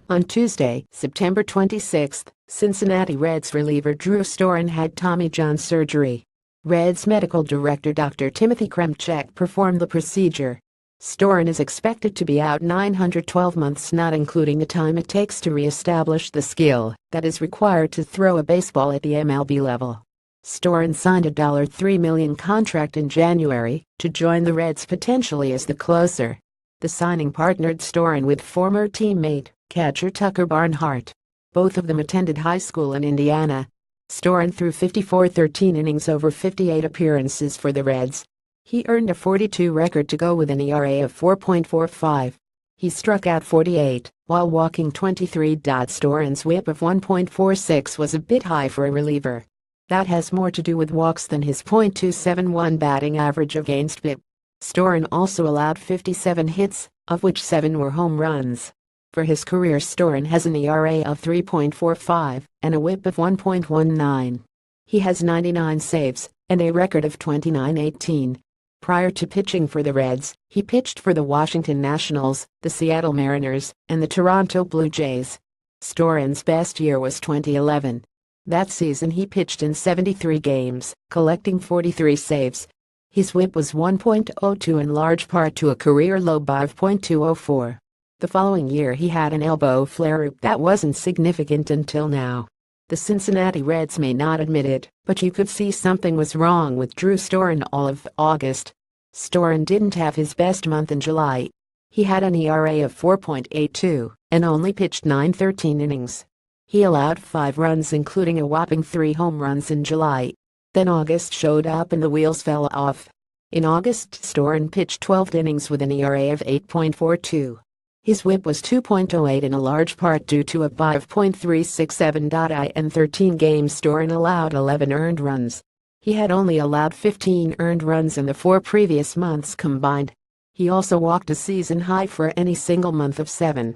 On Tuesday, September 26, Cincinnati Reds reliever Drew Storen had Tommy John surgery. Reds medical director Dr. Timothy Kremchek performed the procedure. Storen is expected to be out 912 months, not including the time it takes to re-establish the skill that is required to throw a baseball at the MLB level. Storen signed a $3 million contract in January to join the Reds potentially as the closer. The signing partnered Storen with former teammate, catcher Tucker Barnhart. Both of them attended high school in Indiana. Storen threw 13 innings over 58 appearances for the Reds. He earned a 42 record to go with an ERA of 4.45. He struck out 48, while walking 23. Storen's whip of 1.46 was a bit high for a reliever. That has more to do with walks than his .271 batting average against WHIP. Storen also allowed 57 hits, of which 7 were home runs. For his career, Storen has an ERA of 3.45 and a whip of 1.19. He has 99 saves and a record of 29-18. Prior to pitching for the Reds, he pitched for the Washington Nationals, the Seattle Mariners, and the Toronto Blue Jays. Storen's best year was 2011. That season he pitched in 73 games, collecting 43 saves. His whip was 1.02 in large part to a career low of .204. The following year he had an elbow flare-up that wasn't significant until now. The Cincinnati Reds may not admit it, but you could see something was wrong with Drew Storen all of August. Storen didn't have his best month in July. He had an ERA of 4.82 and only pitched 13 innings. He allowed 5 runs, including a whopping 3 home runs in July. Then August showed up and the wheels fell off. In August, Storen pitched 12 innings with an ERA of 8.42. His whip was 2.08 in a large part due to a BI of .367. In 13 games Storen allowed 11 earned runs. He had only allowed 15 earned runs in the 4 previous months combined. He also walked a season high for any single month of 7.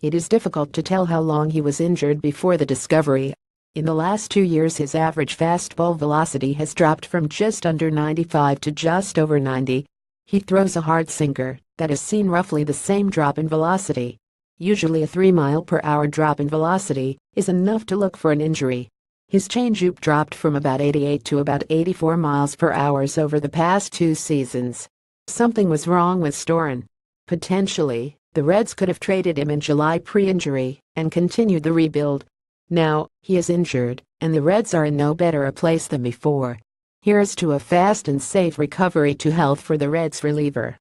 It is difficult to tell how long he was injured before the discovery. In the last 2 years his average fastball velocity has dropped from just under 95 to just over 90. He throws a hard sinker that has seen roughly the same drop in velocity. Usually a 3-mile-per-hour drop in velocity is enough to look for an injury. His changeup dropped from about 88 to about 84 miles per hour over the past 2 seasons. Something was wrong with Storen. Potentially, the Reds could have traded him in July pre-injury and continued the rebuild. Now, he is injured, and the Reds are in no better a place than before. Here's to a fast and safe recovery to health for the Reds reliever.